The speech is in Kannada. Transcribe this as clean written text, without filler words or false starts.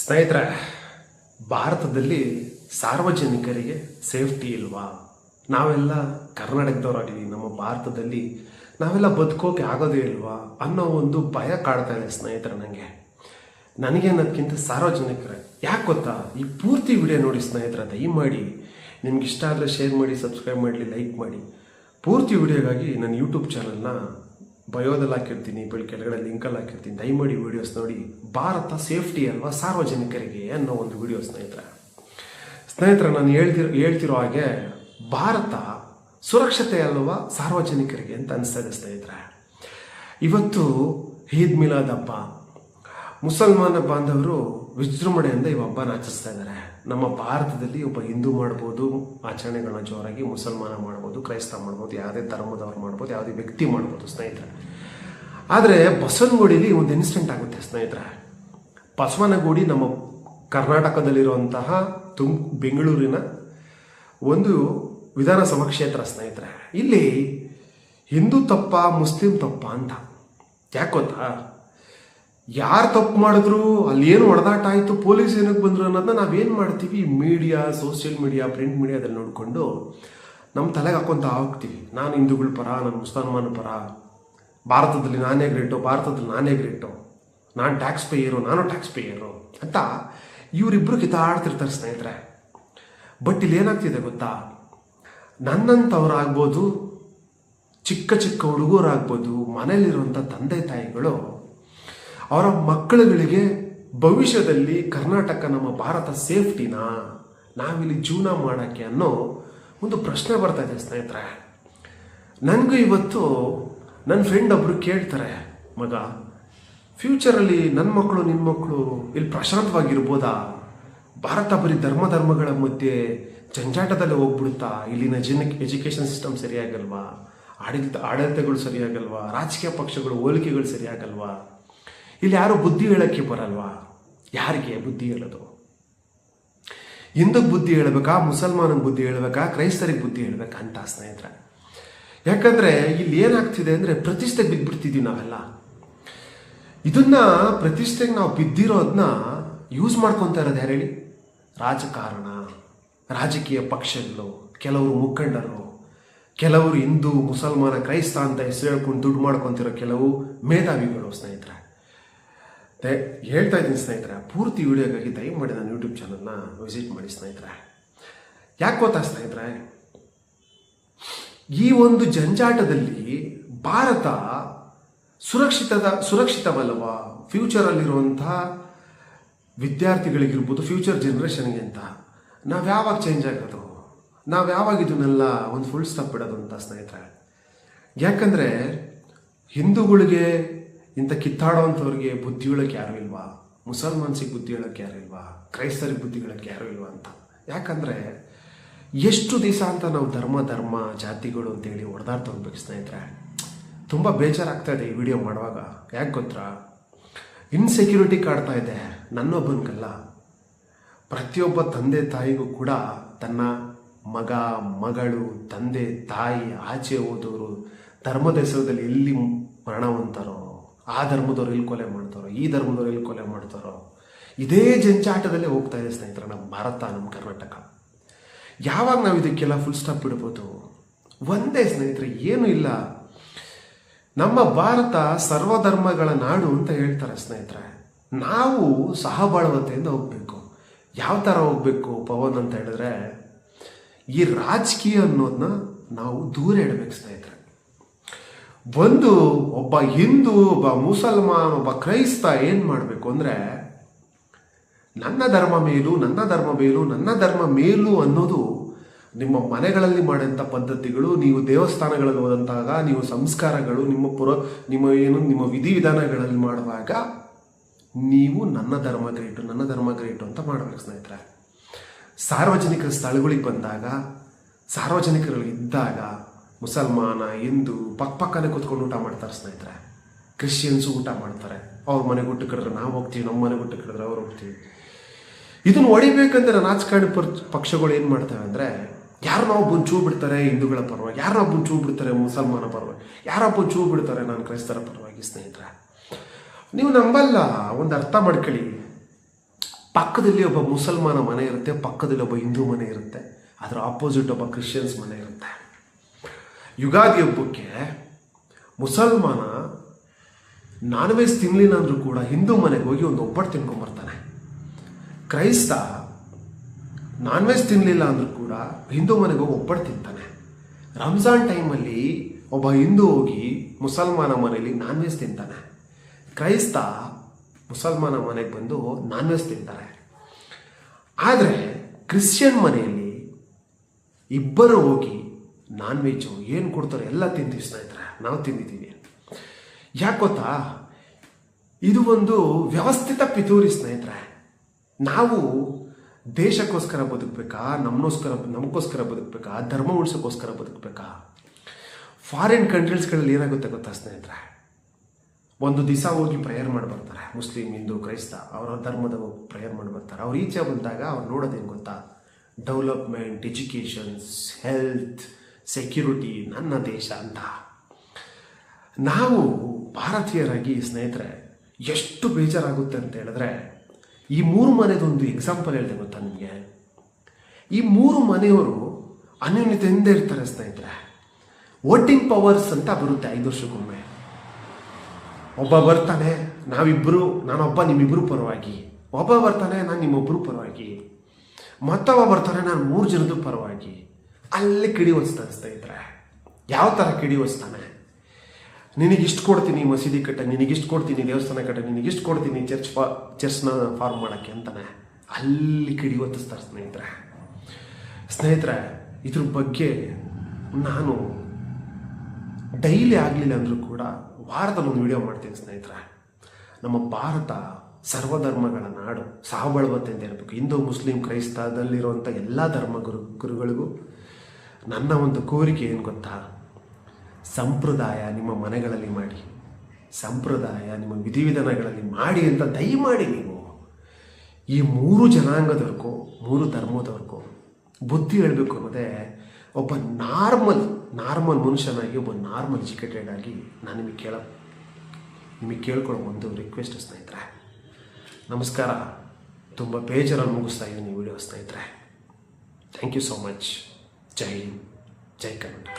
ಸ್ನೇಹಿತರೆ, ಭಾರತದಲ್ಲಿ ಸಾರ್ವಜನಿಕರಿಗೆ ಸೇಫ್ಟಿ ಇಲ್ವಾ? ನಾವೆಲ್ಲ ಕರ್ನಾಟಕದವರಾಗಿದ್ದೀವಿ. ನಮ್ಮ ಭಾರತದಲ್ಲಿ ನಾವೆಲ್ಲ ಬದುಕೋಕೆ ಆಗೋದೇ ಇಲ್ವಾ ಅನ್ನೋ ಒಂದು ಭಯ ಕಾಡ್ತಾ ಇದೆ ಸ್ನೇಹಿತರೆ. ನನಗೇನದಕ್ಕಿಂತ ಸಾರ್ವಜನಿಕರೇ ಯಾಕೆ ಗೊತ್ತಾ? ಈ ಪೂರ್ತಿ ವಿಡಿಯೋ ನೋಡಿ ಸ್ನೇಹಿತರೆ, ದಯಮಾಡಿ ನಿಮ್ಗೆ ಇಷ್ಟ ಆದರೆ ಶೇರ್ ಮಾಡಿ, ಸಬ್ಸ್ಕ್ರೈಬ್ ಮಾಡಲಿ, ಲೈಕ್ ಮಾಡಿ. ಪೂರ್ತಿ ವಿಡಿಯೋಗಾಗಿ ನನ್ನ ಯೂಟ್ಯೂಬ್ ಚಾನಲ್ನ ಬಯೋದಲ್ಲಿ ಹಾಕಿರ್ತೀನಿ, ಕೆಳಗಡೆ ಲಿಂಕಲ್ಲಿ ಹಾಕಿರ್ತೀನಿ. ದಯಮಾಡಿ ವಿಡಿಯೋಸ್ ನೋಡಿ. ಭಾರತ ಸೇಫ್ಟಿ ಅಲ್ವಾ ಸಾರ್ವಜನಿಕರಿಗೆ ಅನ್ನೋ ಒಂದು ವಿಡಿಯೋ ಸ್ನೇಹಿತರೆ, ನಾನು ಹೇಳ್ತಿರೋ ಹಾಗೆ ಭಾರತ ಸುರಕ್ಷತೆ ಅಲ್ವಾ ಸಾರ್ವಜನಿಕರಿಗೆ ಅಂತ ಅನಿಸ್ತದೆ ಸ್ನೇಹಿತರೆ. ಇವತ್ತು ಈದ್ ಮಿಲಾದ್ ಹಬ್ಬ, ಮುಸಲ್ಮಾನ ಬಾಂಧವರು ವಿಜೃಂಭಣೆಯಿಂದ ಈ ಹಬ್ಬನ ಆಚರಿಸ್ತಾ ಇದ್ದಾರೆ. ನಮ್ಮ ಭಾರತದಲ್ಲಿ ಒಬ್ಬ ಹಿಂದೂ ಮಾಡ್ಬೋದು ಆಚರಣೆಗಳನ್ನ ಜೋರಾಗಿ, ಮುಸಲ್ಮಾನ ಮಾಡ್ಬೋದು, ಕ್ರೈಸ್ತ ಮಾಡ್ಬೋದು, ಯಾವುದೇ ಧರ್ಮದವ್ರು ಮಾಡ್ಬೋದು, ಯಾವುದೇ ವ್ಯಕ್ತಿ ಮಾಡ್ಬೋದು ಸ್ನೇಹಿತರೆ. ಆದರೆ ಬಸವನಗುಡಿಲಿ ಒಂದು ಇನ್ಸಿಡೆಂಟ್ ಆಗುತ್ತೆ ಸ್ನೇಹಿತರೆ. ಬಸವನಗುಡಿ ನಮ್ಮ ಕರ್ನಾಟಕದಲ್ಲಿರುವಂತಹ ಬೆಂಗಳೂರಿನ ಒಂದು ವಿಧಾನಸಭಾ ಕ್ಷೇತ್ರ ಸ್ನೇಹಿತರೆ. ಇಲ್ಲಿ ಹಿಂದೂ ತಪ್ಪ ಮುಸ್ಲಿಂ ತಪ್ಪ ಅಂತ ಯಾಕೆ ಗೊತ್ತಾ? ಯಾರು ತಪ್ಪು ಮಾಡಿದ್ರು, ಅಲ್ಲಿ ಏನು ಹೊಡೆದಾಟ ಆಯಿತು, ಪೊಲೀಸ್ ಏನಕ್ಕೆ ಬಂದರು ಅನ್ನೋದನ್ನ ನಾವೇನು ಮಾಡ್ತೀವಿ, ಮೀಡಿಯಾ, ಸೋಷಿಯಲ್ ಮೀಡಿಯಾ, ಪ್ರಿಂಟ್ ಮೀಡಿಯಾದಲ್ಲಿ ನೋಡಿಕೊಂಡು ನಮ್ಮ ತಲೆಗೆ ಹಾಕೊತಾ ಹೋಗ್ತೀವಿ. ನಾನು ಹಿಂದೂಗಳ ಪರ, ನಾನು ಮುಸಲ್ಮಾನ ಪರ, ಭಾರತದಲ್ಲಿ ನಾನೇ ಗ್ರೇಟು, ಭಾರತದಲ್ಲಿ ನಾನೇ ಗ್ರೇಟು, ನಾನು ಟ್ಯಾಕ್ಸ್ ಪೇಯರು, ನಾನು ಟ್ಯಾಕ್ಸ್ ಪೇಯರು ಅಂತ ಇವರಿಬ್ಬರು ಕಿತ್ತಾಡ್ತಿರ್ತಾರೆ ಸ್ನೇಹಿತರೆ. ಬಟ್ ಇಲ್ಲಿ ಏನಾಗ್ತಿದೆ ಗೊತ್ತಾ? ನನ್ನಂಥವ್ರಾಗ್ಬೋದು, ಚಿಕ್ಕ ಚಿಕ್ಕ ಹುಡುಗರಾಗ್ಬೋದು, ಮನೇಲಿರುವಂಥ ತಂದೆ ತಾಯಿಗಳು ಅವರ ಮಕ್ಕಳುಗಳಿಗೆ ಭವಿಷ್ಯದಲ್ಲಿ ಕರ್ನಾಟಕ, ನಮ್ಮ ಭಾರತ ಸೇಫ್ಟಿನಾ, ನಾವಿಲ್ಲಿ ಜೀವನ ಮಾಡೋಕ್ಕೆ ಅನ್ನೋ ಒಂದು ಪ್ರಶ್ನೆ ಬರ್ತಾ ಇದೆ ಸ್ನೇಹಿತರೆ. ನನಗೂ ಇವತ್ತು ನನ್ನ ಫ್ರೆಂಡ್ ಒಬ್ಬರು ಕೇಳ್ತಾರೆ, ಮಗ ಫ್ಯೂಚರಲ್ಲಿ ನನ್ನ ಮಕ್ಕಳು ನಿನ್ನ ಮಕ್ಕಳು ಇಲ್ಲಿ ಪ್ರಶಾಂತವಾಗಿರ್ಬೋದಾ? ಭಾರತ ಬರೀ ಧರ್ಮಗಳ ಮಧ್ಯೆ ಜಂಜಾಟದಲ್ಲಿ ಹೋಗ್ಬಿಡುತ್ತಾ? ಇಲ್ಲಿನ ಎಜುಕೇಷನ್ ಸಿಸ್ಟಮ್ ಸರಿಯಾಗಲ್ವಾ? ಆಡಳಿತಗಳು ಸರಿಯಾಗಲ್ವಾ? ರಾಜಕೀಯ ಪಕ್ಷಗಳು ಹೋಲಿಕೆಗಳು ಸರಿಯಾಗಲ್ವಾ? ಇಲ್ಲಿ ಯಾರು ಬುದ್ಧಿ ಹೇಳೋಕ್ಕೆ ಬರಲ್ವಾ? ಯಾರಿಗೆ ಬುದ್ಧಿ ಹೇಳೋದು? ಹಿಂದಕ್ಕೆ ಬುದ್ಧಿ ಹೇಳಬೇಕಾ, ಮುಸಲ್ಮಾನಿಗೆ ಬುದ್ಧಿ ಹೇಳಬೇಕಾ, ಕ್ರೈಸ್ತರಿಗೆ ಬುದ್ಧಿ ಹೇಳಬೇಕಾ ಅಂತ ಸ್ನೇಹಿತರೆ. ಯಾಕಂದರೆ ಇಲ್ಲಿ ಏನಾಗ್ತಿದೆ ಅಂದರೆ ಪ್ರತಿಷ್ಠೆಗೆ ಬಿದ್ದುಬಿಡ್ತಿದ್ದೀವಿ ನಾವೆಲ್ಲ. ಇದನ್ನ ಪ್ರತಿಷ್ಠೆಗೆ ನಾವು ಬಿದ್ದಿರೋದನ್ನ ಯೂಸ್ ಮಾಡ್ಕೊತಾ ಇರೋದು ಯಾರು ಹೇಳಿ? ರಾಜಕಾರಣ, ರಾಜಕೀಯ ಪಕ್ಷಗಳು, ಕೆಲವರು ಮುಖಂಡರು, ಕೆಲವರು ಹಿಂದೂ, ಮುಸಲ್ಮಾನ, ಕ್ರೈಸ್ತ ಅಂತ ಹೆಸರು ಹೇಳ್ಕೊಂಡು ದುಡ್ಡು ಮಾಡ್ಕೊತಿರೋ ಕೆಲವು ಮೇಧಾವಿಗಳು ಸ್ನೇಹಿತರೆ. ಹೇಳ್ತಾ ಇದ್ದೀನಿ ಸ್ನೇಹಿತರೆ, ಪೂರ್ತಿ ವಿಡಿಯೋಗಾಗಿ ದಯಮಾಡಿ ನಾನು ಯೂಟ್ಯೂಬ್ ಚಾನಲ್ನ ವಿಸಿಟ್ ಮಾಡಿ ಸ್ನೇಹಿತರೆ. ಯಾಕೆ ಗೊತ್ತಾ ಸ್ನೇಹಿತರೆ? ಈ ಒಂದು ಜಂಜಾಟದಲ್ಲಿ ಭಾರತ ಸುರಕ್ಷಿತವಲ್ಲವಾ? ಫ್ಯೂಚರಲ್ಲಿರುವಂತಹ ವಿದ್ಯಾರ್ಥಿಗಳಿಗಿರ್ಬೋದು, ಫ್ಯೂಚರ್ ಜನ್ರೇಷನ್ಗೆ ಅಂತ ನಾವು ಯಾವಾಗ ಚೇಂಜ್ ಆಗೋದು? ನಾವು ಯಾವಾಗ ಇದನ್ನೆಲ್ಲ ಒಂದು ಫುಲ್ ಸ್ಟಾಪ್ ಬಿಡೋದು ಅಂತ ಸ್ನೇಹಿತರೆ. ಯಾಕಂದರೆ ಹಿಂದೂಗಳಿಗೆ ಇಂಥ ಕಿತ್ತಾಡೋವಂಥವ್ರಿಗೆ ಬುದ್ಧಿ ಹೇಳೋಕ್ಕೆ ಯಾರೂ ಇಲ್ವಾ? ಮುಸಲ್ಮಾನ್ಸಿಗೆ ಬುದ್ಧಿ ಹೇಳೋಕ್ಕೆ ಯಾರು ಇಲ್ವಾ? ಕ್ರೈಸ್ತರಿಗೆ ಬುದ್ಧಿ ಹೇಳೋಕ್ಕೆ ಯಾರೂ ಇಲ್ವಾ ಅಂತ. ಯಾಕಂದರೆ ಎಷ್ಟು ದಿವಸ ಅಂತ ನಾವು ಧರ್ಮ ಜಾತಿಗಳು ಅಂತೇಳಿ ಹೊಡೆದಾಡ್ತಾ ಹೋಗ್ಬೇಕು ಸ್ನೇಹಿತರೆ. ತುಂಬ ಬೇಜಾರಾಗ್ತಾ ಇದೆ ಈ ವಿಡಿಯೋ ಮಾಡುವಾಗ. ಯಾಕೆ ಗೊತ್ತಾ? ಇನ್ಸೆಕ್ಯೂರಿಟಿ ಕಾಡ್ತಾ ಇದೆ. ನನ್ನೊಬ್ಬನಿಗಲ್ಲ, ಪ್ರತಿಯೊಬ್ಬ ತಂದೆ ತಾಯಿಗೂ ಕೂಡ ತನ್ನ ಮಗ, ಮಗಳು, ತಂದೆ ತಾಯಿ ಆಚೆ ಹೋದವರು ಧರ್ಮದ ಹೆಸರದಲ್ಲಿ ಎಲ್ಲಿ ಮರಣ ಹೊಂತಾರೋ, ಆ ಧರ್ಮದವ್ರು ಎಲ್ಲಿ ಕೊಲೆ ಮಾಡ್ತಾರೋ, ಈ ಧರ್ಮದವ್ರು ಎಲ್ಲಿ ಕೊಲೆ ಮಾಡ್ತಾರೋ, ಇದೇ ಜಂಜಾಟದಲ್ಲೇ ಹೋಗ್ತಾ ಇದೆ ಸ್ನೇಹಿತರೆ ನಮ್ಮ ಭಾರತ, ನಮ್ಮ ಕರ್ನಾಟಕ. ಯಾವಾಗ ನಾವು ಇದಕ್ಕೆಲ್ಲ ಫುಲ್ ಸ್ಟಾಪ್ ಬಿಡ್ಬೋದು? ಒಂದೇ ಸ್ನೇಹಿತರೆ, ಏನೂ ಇಲ್ಲ. ನಮ್ಮ ಭಾರತ ಸರ್ವಧರ್ಮಗಳ ನಾಡು ಅಂತ ಹೇಳ್ತಾರೆ ಸ್ನೇಹಿತರೆ. ನಾವು ಸಹಬಾಳ್ವತೆಯಿಂದ ಹೋಗ್ಬೇಕು. ಯಾವ ಥರ ಹೋಗ್ಬೇಕು ಪವನ್ ಅಂತ ಹೇಳಿದ್ರೆ, ಈ ರಾಜಕೀಯ ಅನ್ನೋದನ್ನ ನಾವು ದೂರ ಇಡಬೇಕು ಸ್ನೇಹಿತರೆ. ಒಬ್ಬ ಹಿಂದೂ, ಒಬ್ಬ ಮುಸಲ್ಮಾನ್, ಒಬ್ಬ ಕ್ರೈಸ್ತ ಏನು ಮಾಡಬೇಕು ಅಂದರೆ, ನನ್ನ ಧರ್ಮ ಮೇಲು, ನನ್ನ ಧರ್ಮ ಮೇಲು, ನನ್ನ ಧರ್ಮ ಮೇಲು ಅನ್ನೋದು ನಿಮ್ಮ ಮನೆಗಳಲ್ಲಿ ಮಾಡೋಂಥ ಪದ್ಧತಿಗಳು, ನೀವು ದೇವಸ್ಥಾನಗಳಲ್ಲಿ ಹೋದಂತಾಗ ನೀವು ಸಂಸ್ಕಾರಗಳು, ನಿಮ್ಮ ವಿಧಿವಿಧಾನಗಳಲ್ಲಿ ಮಾಡುವಾಗ ನೀವು ನನ್ನ ಧರ್ಮ ಗ್ರೇಟು ಅಂತ ಮಾಡಬೇಕು ಸ್ನೇಹಿತರೆ. ಸಾರ್ವಜನಿಕರ ಸ್ಥಳಗಳಿಗೆ ಬಂದಾಗ, ಸಾರ್ವಜನಿಕರಲ್ಲಿ ಇದ್ದಾಗ ಮುಸಲ್ಮಾನ, ಹಿಂದೂ ಪಕ್ಕನೇ ಕೂತ್ಕೊಂಡು ಊಟ ಮಾಡ್ತಾರೆ ಸ್ನೇಹಿತರೆ. ಕ್ರಿಶ್ಚಿಯನ್ಸು ಊಟ ಮಾಡ್ತಾರೆ. ಅವ್ರ ಮನೆಗೆ ಊಟ ಕಡಿದ್ರೆ ನಾವು ಹೋಗ್ತೀವಿ, ನಮ್ಮ ಮನೆಗೆ ಊಟ ಕಡಿದ್ರೆ ಅವ್ರು ಹೋಗ್ತೀವಿ. ಇದನ್ನು ಹೊಡಿಬೇಕಂದ್ರೆ ರಾಜಕಾರಣಿ ಪಕ್ಷಗಳು ಏನು ಮಾಡ್ತವೆ ಅಂದರೆ, ಯಾರನ್ನೋ ಒಬ್ಬನ ಚೂ ಬಿಡ್ತಾರೆ ಹಿಂದೂಗಳ ಪರವಾಗಿ, ಯಾರನ್ನೋ ಒಬ್ಬನ ಚೂ ಬಿಡ್ತಾರೆ ಮುಸಲ್ಮಾನ ಪರವಾಗಿ, ಯಾರೊಬ್ಬನ ಚೂ ಬಿಡ್ತಾರೆ ನಾನು ಕ್ರೈಸ್ತರ ಪರವಾಗಿ. ಸ್ನೇಹಿತರೆ, ನೀವು ನಂಬಲ್ಲ, ಒಂದು ಅರ್ಥ ಮಾಡ್ಕೊಳ್ಳಿ. ಪಕ್ಕದಲ್ಲಿ ಒಬ್ಬ ಮುಸಲ್ಮಾನ ಮನೆ ಇರುತ್ತೆ, ಪಕ್ಕದಲ್ಲಿ ಒಬ್ಬ ಹಿಂದೂ ಮನೆ ಇರುತ್ತೆ, ಅದರ ಆಪೋಸಿಟ್ ಒಬ್ಬ ಕ್ರಿಶ್ಚಿಯನ್ಸ್ ಮನೆ ಇರುತ್ತೆ. ಯುಗಾದಿ ಹಬ್ಬಕ್ಕೆ ಮುಸಲ್ಮಾನ ನಾನ್ ವೆಜ್ ತಿನ್ನಲಿಲ್ಲ ಅಂದರೂ ಕೂಡ ಹಿಂದೂ ಮನೆಗೆ ಹೋಗಿ ಒಂದು ಒಬ್ಬಟ್ಟು ತಿನ್ಕೊಂಬರ್ತಾನೆ. ಕ್ರೈಸ್ತ ನಾನ್ ವೆಜ್ ತಿನ್ನಲಿಲ್ಲ ಅಂದರೂ ಕೂಡ ಹಿಂದೂ ಮನೆಗೆ ಹೋಗಿ ಒಬ್ಬಟ್ಟು ತಿಂತಾನೆ. ರಂಜಾನ್ ಟೈಮಲ್ಲಿ ಒಬ್ಬ ಹಿಂದೂ ಹೋಗಿ ಮುಸಲ್ಮಾನ ಮನೆಯಲ್ಲಿ ನಾನ್ ವೆಜ್ ತಿಂತಾನೆ. ಕ್ರೈಸ್ತ ಮುಸಲ್ಮಾನ ಮನೆಗೆ ಬಂದು ನಾನ್ ವೆಜ್ ತಿಂತಾರೆ. ಆದರೆ ಕ್ರಿಶ್ಚಿಯನ್ ಮನೆಯಲ್ಲಿ ಇಬ್ಬರು ಹೋಗಿ ನಾನ್ ವೆಜ್ಜು ಏನು ಕೊಡ್ತಾರೆ ಎಲ್ಲ ತಿಂತೀವಿ ಸ್ನೇಹಿತರೆ, ನಾವು ತಿಂದಿದ್ದೀವಿ. ಯಾಕೆ ಗೊತ್ತಾ, ಇದು ಒಂದು ವ್ಯವಸ್ಥಿತ ಪಿತೂರಿ ಸ್ನೇಹಿತರೆ. ನಾವು ದೇಶಕ್ಕೋಸ್ಕರ ಬದುಕಬೇಕಾ, ನಮಗೋಸ್ಕರ ಬದುಕಬೇಕಾ, ಧರ್ಮ ಉಳಿಸೋಕ್ಕೋಸ್ಕರ ಬದುಕಬೇಕಾ? ಫಾರಿನ್ ಕಂಟ್ರೀಸ್ಗಳಲ್ಲಿ ಏನಾಗುತ್ತೆ ಗೊತ್ತಾ ಸ್ನೇಹಿತರೆ, ಒಂದು ದಿವಸ ಹೋಗಿ ಪ್ರೇಯರ್ ಮಾಡಿ ಬರ್ತಾರೆ. ಮುಸ್ಲಿಂ, ಹಿಂದೂ, ಕ್ರೈಸ್ತ ಅವರ ಧರ್ಮದ ಪ್ರೇಯರ್ ಮಾಡಿ ಬರ್ತಾರೆ. ಅವ್ರು ಈಚೆ ಬಂದಾಗ ಅವ್ರು ನೋಡೋದೇನು ಗೊತ್ತಾ, ಡೆವಲಪ್ಮೆಂಟ್, ಎಜುಕೇಷನ್ಸ್, ಹೆಲ್ತ್, ಸೆಕ್ಯೂರಿಟಿ, ನನ್ನ ದೇಶ ಅಂತ. ನಾವು ಭಾರತೀಯರಾಗಿ ಸ್ನೇಹಿತರೆ ಎಷ್ಟು ಬೇಜಾರಾಗುತ್ತೆ ಅಂತ ಹೇಳಿದ್ರೆ, ಈ 3 ಮನೆದೊಂದು ಎಕ್ಸಾಂಪಲ್ ಹೇಳಿದೆ ಗೊತ್ತಾ ನಿಮಗೆ. ಈ 3 ಮನೆಯವರು ಅನ್ಯೋನ್ಯತೆಯಿಂದ ಇರ್ತಾರೆ ಸ್ನೇಹಿತರೆ. ವೋಟಿಂಗ್ ಪವರ್ಸ್ ಅಂತ ಬರುತ್ತೆ 5 ವರ್ಷಕ್ಕೊಮ್ಮೆ. ಒಬ್ಬ ಬರ್ತಾನೆ, ನಾನೊಬ್ಬ ನಿಮ್ಮಿಬ್ಬರು ಪರವಾಗಿ, ಒಬ್ಬ ಬರ್ತಾನೆ ನಾನು ನಿಮ್ಮೊಬ್ಬರು ಪರವಾಗಿ, ಮತ್ತೊಬ್ಬ ಬರ್ತಾನೆ ನಾನು 3 ಜನದ ಪರವಾಗಿ. ಅಲ್ಲಿ ಕಿಡಿ ಹೊಸ್ತಾನೆ ಸ್ನೇಹಿತರೆ. ಯಾವ ಥರ ಕಿಡಿ ಹೊಸ್ತಾನೆ, ನಿನಗಿಷ್ಟು ಕೊಡ್ತೀನಿ ಮಸೀದಿ ಕಟ್ಟ, ನಿನಗಿಷ್ಟು ಕೊಡ್ತೀನಿ ದೇವಸ್ಥಾನ ಕಟ್ಟ, ನಿನಗಿಷ್ಟು ಕೊಡ್ತೀನಿ ಚರ್ಚ್ನ ಫಾರ್ಮ್ ಮಾಡೋಕ್ಕೆ ಅಂತಾನೆ. ಅಲ್ಲಿ ಕಿಡಿ ಹೊತ್ತಿಸ್ತಾರೆ ಸ್ನೇಹಿತರೆ. ಇದ್ರ ಬಗ್ಗೆ ನಾನು ಡೈಲಿ ಆಗಲಿಲ್ಲ ಅಂದರೂ ಕೂಡ ವಾರದಲ್ಲಿ ಒಂದು ವಿಡಿಯೋ ಮಾಡ್ತೀನಿ ಸ್ನೇಹಿತರೆ. ನಮ್ಮ ಭಾರತ ಸರ್ವಧರ್ಮಗಳ ನಾಡು, ಸಹಬಾಳ್ವತೆ ಅಂತ ಇರಬೇಕು. ಹಿಂದೂ, ಮುಸ್ಲಿಂ, ಕ್ರೈಸ್ತದಲ್ಲಿರುವಂಥ ಎಲ್ಲ ಗುರುಗಳಿಗೂ ನನ್ನ ಒಂದು ಕೋರಿಕೆ ಏನು ಗೊತ್ತಾ, ಸಂಪ್ರದಾಯ ನಿಮ್ಮ ಮನೆಗಳಲ್ಲಿ ಮಾಡಿ, ಸಂಪ್ರದಾಯ ನಿಮ್ಮ ವಿಧಿವಿಧಾನಗಳಲ್ಲಿ ಮಾಡಿ ಅಂತ ದಯಮಾಡಿ ನೀವು ಈ 3 ಜನಾಂಗದವ್ರಿಗೂ 3 ಧರ್ಮದವ್ರಿಗೂ ಬುದ್ಧಿ ಹೇಳಬೇಕು ಅನ್ನೋದೇ ಒಬ್ಬ ನಾರ್ಮಲ್ ಮನುಷ್ಯನಾಗಿ, ಒಬ್ಬ ನಾರ್ಮಲ್ ಎಜುಕೇಟೆಡ್ ಆಗಿ ನಾನು ನಿಮಗೆ ಕೇಳ್ಕೊಳ್ಳೋ ಒಂದು ರಿಕ್ವೆಸ್ಟ್ ಸ್ನೇಹಿತರೆ. ನಮಸ್ಕಾರ. ತುಂಬ ಬೇಜಾರಲ್ಲಿ ಮುಗಿಸ್ತಾ ಇದ್ದೀನಿ ಈ ವಿಡಿಯೋ ಸ್ನೇಹಿತರೆ. Thank you so much. Jai Hind, Jai Karnataka.